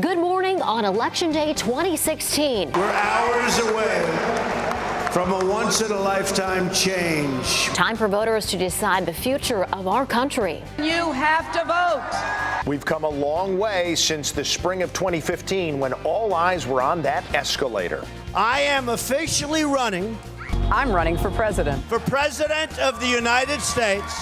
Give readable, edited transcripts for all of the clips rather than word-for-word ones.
Good morning on Election Day 2016. We're hours away from a once-in-a-lifetime change. Time for voters to decide the future of our country. You have to vote. We've come a long way since the spring of 2015 when all eyes were on that escalator. I am officially running. I'm running for president. For President of the United States.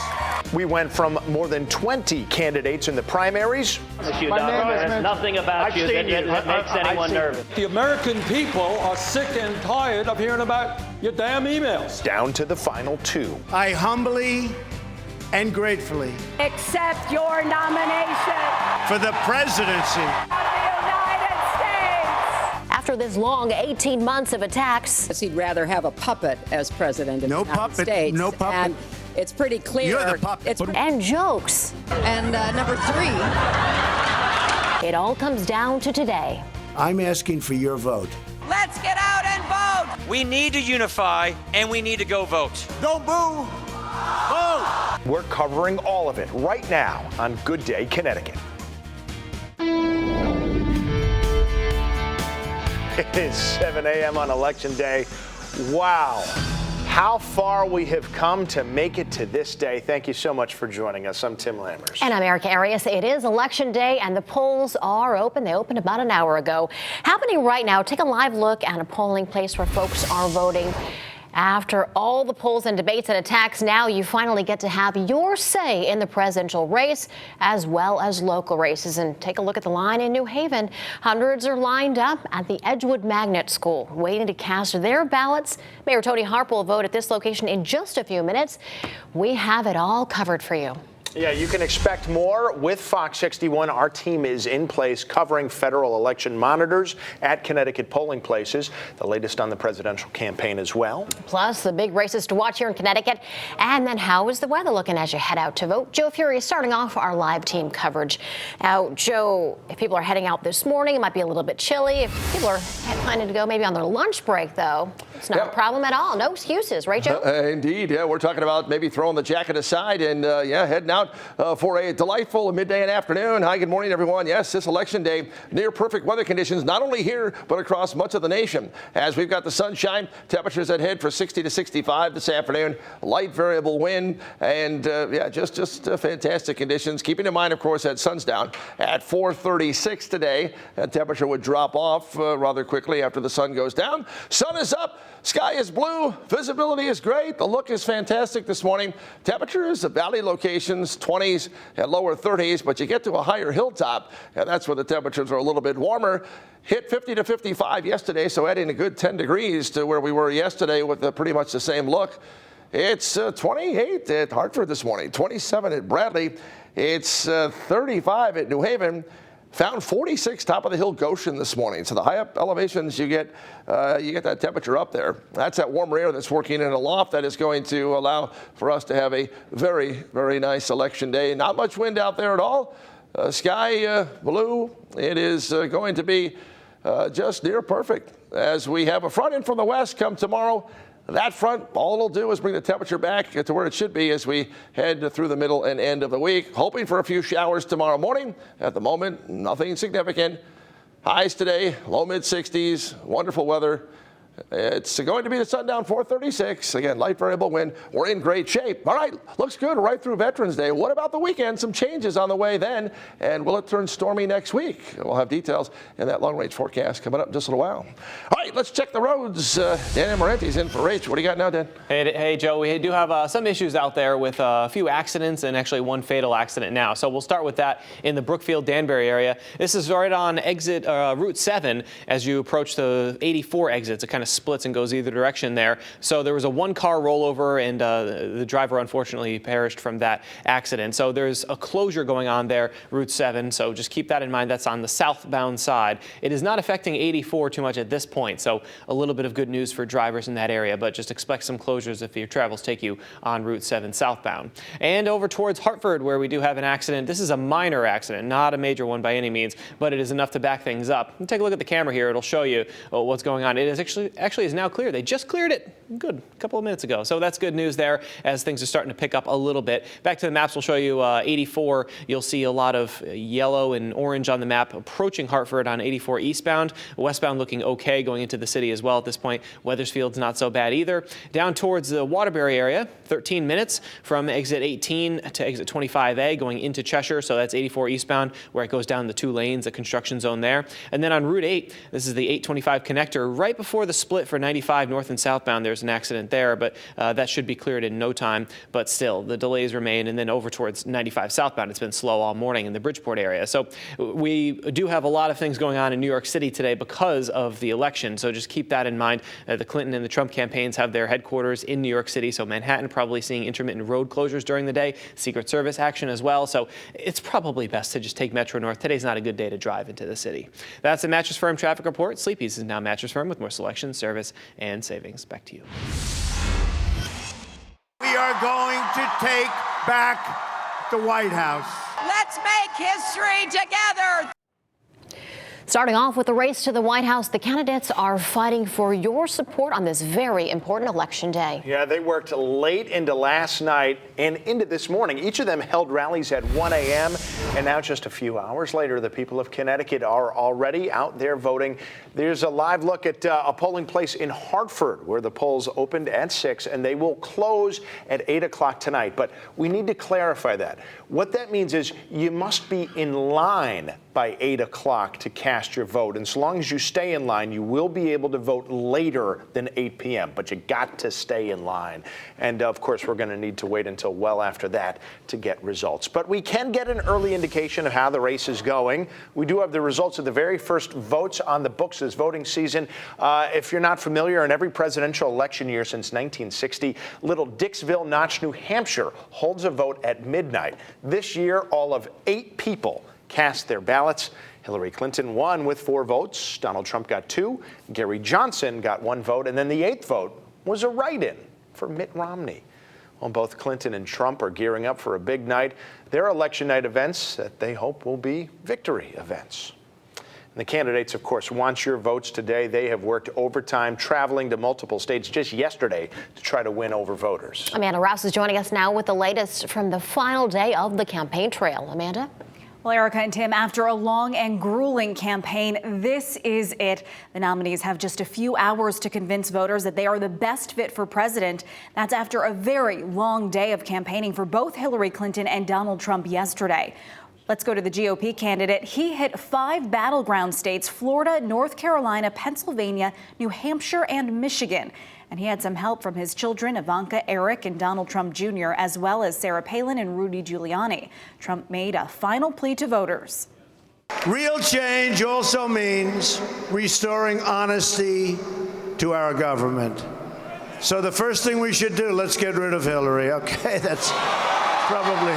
We went from more than 20 candidates in the primaries. There's nothing about you that makes anyone nervous. The American people are sick and tired of hearing about your damn emails. Down to the final two. I humbly and gratefully Accept your nomination for the presidency. of the United States. After this long 18 months of attacks, He'd rather have a puppet as president of No the United puppet, States. no puppet. And it's pretty clear. You're the puppet. and jokes, And number three. it all comes down to today. I'm asking for your vote. Let's get out and vote. We need to unify, and we need to go vote. Don't boo. Vote. We're covering all of it right now on Good Day, Connecticut. It is 7 a.m. on Election Day. Wow. How far we have come to make it to this day. Thank you so much for joining us. I'm Tim Lammers. And I'm Erica Arias. It is Election Day and the polls are open. They opened about an hour ago. Happening right now, take a live look at a polling place where folks are voting. After all the polls and debates and attacks, now you finally get to have your say in the presidential race as well as local races. And take a look at the line in New Haven. Hundreds are lined up at the Edgewood Magnet School waiting to cast their ballots. Mayor Tony Harp will vote at this location in just a few minutes. We have it all covered for you. Yeah, you can expect more with Fox 61. Our team is in place covering federal election monitors at Connecticut polling places. The latest on the presidential campaign as well. Plus, the big races to watch here in Connecticut. And then how is the weather looking as you head out to vote? Joe Fury is starting off our live team coverage. Now, Joe, if people are heading out this morning, it might be a little bit chilly. If people are planning to go maybe on their lunch break, though, it's not a problem at all. No excuses, right, Joe? Indeed. Yeah, we're talking about maybe throwing the jacket aside and, heading out for a delightful midday and afternoon. Hi, good morning, everyone. Yes, this Election Day, near perfect weather conditions, not only here, but across much of the nation. As we've got the sunshine, temperatures ahead for 60 to 65 this afternoon, light variable wind, and just fantastic conditions. Keeping in mind, of course, that sun's down at 4:36 today. That temperature would drop off rather quickly after the sun goes down. Sun is up. Sky is blue. Visibility is great. The look is fantastic this morning. Temperatures at valley locations, 20s and lower 30s, but you get to a higher hilltop, and that's where the temperatures are a little bit warmer. Hit 50 to 55 yesterday, so adding a good 10 degrees to where we were yesterday with pretty much the same look. It's 28 at Hartford this morning, 27 at Bradley. It's 35 at New Haven. Found 46 top of the hill Goshen this morning. So the high up elevations, you get that temperature up there. That's that warmer air that's working in a loft that is going to allow for us to have a very, very nice election day. Not much wind out there at all. Sky blue. It is going to be just near perfect as we have a front in from the west come tomorrow. That front, all it'll do is bring the temperature back to where it should be as we head through the middle and end of the week. Hoping for a few showers tomorrow morning. At the moment, nothing significant. Highs today, low mid 60s, wonderful weather. It's going to be the sundown 4:36. Again, light variable wind. We're in great shape. All right, looks good right through Veterans Day. What about the weekend? Some changes on the way then. And will it turn stormy next week? We'll have details in that long-range forecast coming up in just a little while. All right, let's check the roads. Dan Amarenti's in for Rach. What do you got now, Dan? Hey, Joe. We do have some issues out there with a few accidents and actually one fatal accident now. So we'll start with that in the Brookfield-Danbury area. This is right on exit Route 7 as you approach the 84 exits. It kind of splits and goes either direction there. So there was a one-car rollover, and the driver unfortunately perished from that accident. So there's a closure going on there, Route 7. So just keep that in mind. That's on the southbound side. It is not affecting 84 too much at this point. point. So a little bit of good news for drivers in that area, but just expect some closures if your travels take you on Route 7 southbound. And over towards Hartford, where we do have an accident. This is a minor accident, not a major one by any means, but it is enough to back things up. Take a look at the camera here. It'll show you what's going on. It is actually is now clear. They just cleared it good a couple of minutes ago. So that's good news there as things are starting to pick up a little bit. Back to the maps, we'll show you 84. You'll see a lot of yellow and orange on the map approaching Hartford on 84 eastbound. Westbound looking okay going into the city as well at this point. Weathersfield's not so bad either. Down towards the Waterbury area, 13 minutes from exit 18 to exit 25A going into Cheshire. So that's 84 eastbound where it goes down the 2 lanes, a construction zone there. And then on Route 8, this is the 825 connector right before the split for 95 north and southbound. There's an accident there, but that should be cleared in no time. But still, the delays remain. And then over towards 95 southbound, it's been slow all morning in the Bridgeport area. So we do have a lot of things going on in New York City today because of the election. So just keep that in mind. The Clinton and the Trump campaigns have their headquarters in New York City. So Manhattan probably seeing intermittent road closures during the day, Secret Service action as well. So it's probably best to just take Metro North. Today's not a good day to drive into the city. That's a Mattress Firm traffic report. Sleepy's is now Mattress Firm with more selection, service, and savings. Back to you. We are going to take back the White House. Let's make history together. Starting off with the race to the White House, the candidates are fighting for your support on this very important election day. Yeah, they worked late into last night and into this morning. Each of them held rallies at 1 a.m. And now just a few hours later, the people of Connecticut are already out there voting. There's a live look at a polling place in Hartford where the polls opened at 6 and they will close at 8 o'clock tonight. But we need to clarify that. What that means is you must be in line by 8 o'clock to cast your vote. And so long as you stay in line, you will be able to vote later than 8 p.m., but you got to stay in line. And of course, we're going to need to wait until well after that to get results. But we can get an early indication of how the race is going. We do have the results of the very first votes on the books this voting season. If you're not familiar, in every presidential election year since 1960, little Dixville Notch, New Hampshire holds a vote at midnight. This year, all of 8 people cast their ballots. Hillary Clinton won with 4 votes. Donald Trump got 2. Gary Johnson got 1 vote. And then the 8th vote was a write-in for Mitt Romney. Well, both Clinton and Trump are gearing up for a big night. Their election night events that they hope will be victory events. And the candidates, of course, want your votes today. They have worked overtime, traveling to multiple states just yesterday to try to win over voters. Amanda Rouse is joining us now with the latest from the final day of the campaign trail. Amanda? Well, Erica and Tim, after a long and grueling campaign, this is it. The nominees have just a few hours to convince voters that they are the best fit for president. That's after a very long day of campaigning for both Hillary Clinton and Donald Trump yesterday. Let's go to the GOP candidate. He hit 5 battleground states: Florida, North Carolina, Pennsylvania, New Hampshire, and Michigan. And he had some help from his children, Ivanka, Eric, and Donald Trump Jr., as well as Sarah Palin and Rudy Giuliani. Trump made a final plea to voters. Real change also means restoring honesty to our government. So the first thing we should do, let's get rid of Hillary. Okay, that's probably...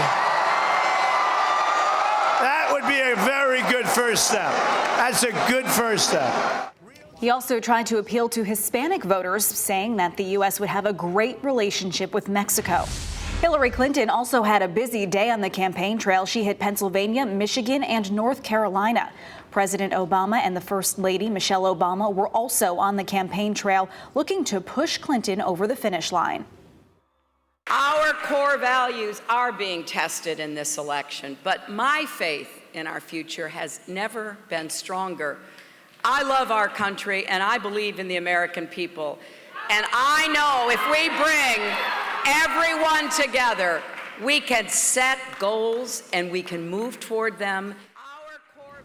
That would be a very good first step. That's a good first step. He also tried to appeal to Hispanic voters, saying that the U.S. would have a great relationship with Mexico. Hillary Clinton also had a busy day on the campaign trail. She hit Pennsylvania, Michigan, and North Carolina. President Obama and the First Lady, Michelle Obama, were also on the campaign trail, looking to push Clinton over the finish line. Our core values are being tested in this election, but my faith in our future has never been stronger. I love our country, and I believe in the American people. And I know if we bring everyone together, we can set goals and we can move toward them.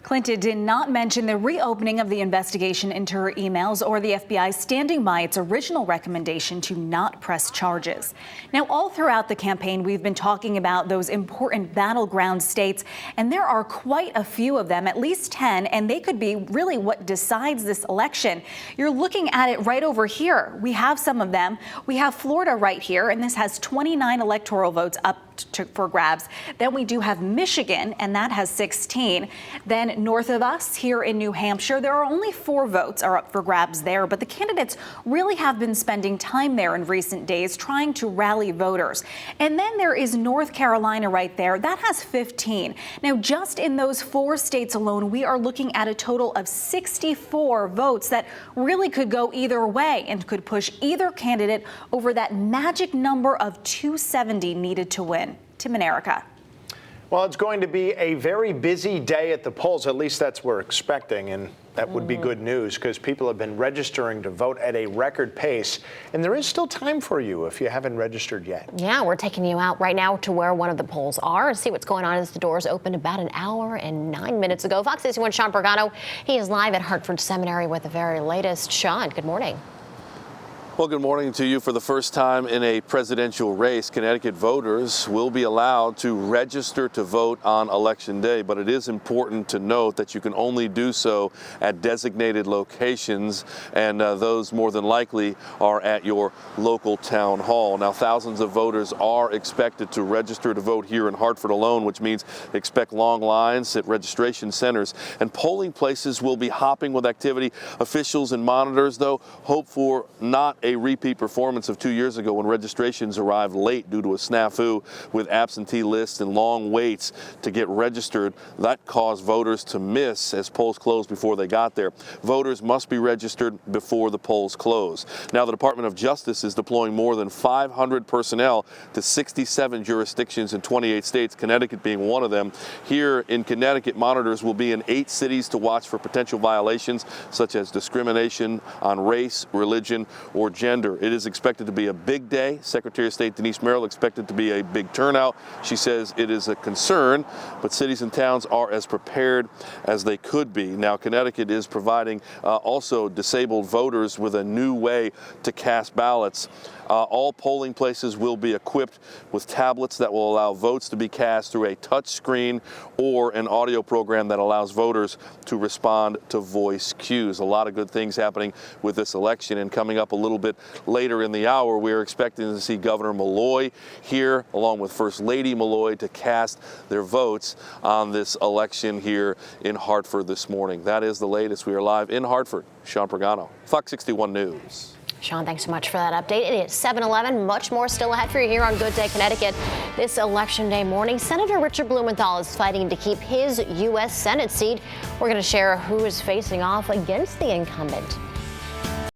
Clinton did not mention the reopening of the investigation into her emails or the FBI standing by its original recommendation to not press charges. Now, all throughout the campaign, we've been talking about those important battleground states, and there are quite a few of them, at least 10, and they could be really what decides this election. You're looking at it right over here. We have some of them. We have Florida right here, and this has 29 electoral votes up for grabs. Then we do have Michigan, and that has 16. Then north of us here in New Hampshire, there are only 4 votes are up for grabs there, but the candidates really have been spending time there in recent days trying to rally voters. And then there is North Carolina right there. That has 15. Now, just in those 4 states alone, we are looking at a total of 64 votes that really could go either way and could push either candidate over that magic number of 270 needed to win. Tim and Erica. Well, it's going to be a very busy day at the polls. At least that's what we're expecting. And that would be good news because people have been registering to vote at a record pace. And there is still time for you if you haven't registered yet. Yeah, we're taking you out right now to where one of the polls are and see what's going on as the doors opened about an hour and 9 minutes ago. Fox 61's Sean Pagano, he is live at Hartford Seminary with the very latest. Sean, good morning. Well, good morning to you. For the first time in a presidential race, Connecticut voters will be allowed to register to vote on Election Day, but it is important to note that you can only do so at designated locations, and those more than likely are at your local town hall. Now, thousands of voters are expected to register to vote here in Hartford alone, which means expect long lines at registration centers, and polling places will be hopping with activity. Officials and monitors, though, hope for not a repeat performance of 2 years ago when registrations arrived late due to a snafu with absentee lists and long waits to get registered. That caused voters to miss as polls closed before they got there. Voters must be registered before the polls close. Now, the Department of Justice is deploying more than 500 personnel to 67 jurisdictions in 28 states, Connecticut being one of them. Here in Connecticut, monitors will be in 8 cities to watch for potential violations such as discrimination on race, religion, or gender. It is expected to be a big day. Secretary of State Denise Merrill expected to be a big turnout. She says it is a concern, but cities and towns are as prepared as they could be. Now, Connecticut is providing also disabled voters with a new way to cast ballots. All polling places will be equipped with tablets that will allow votes to be cast through a touch screen or an audio program that allows voters to respond to voice cues. A lot of good things happening with this election, and coming up a little bit later in the hour, we are expecting to see Governor Malloy here along with First Lady Malloy to cast their votes on this election here in Hartford this morning. That is the latest. We are live in Hartford. Sean Pagano, Fox 61 News. Sean, thanks so much for that update. It is 7:11. Much more still ahead for you here on Good Day Connecticut. This Election Day morning, Senator Richard Blumenthal is fighting to keep his U.S. Senate seat. We're going to share who is facing off against the incumbent.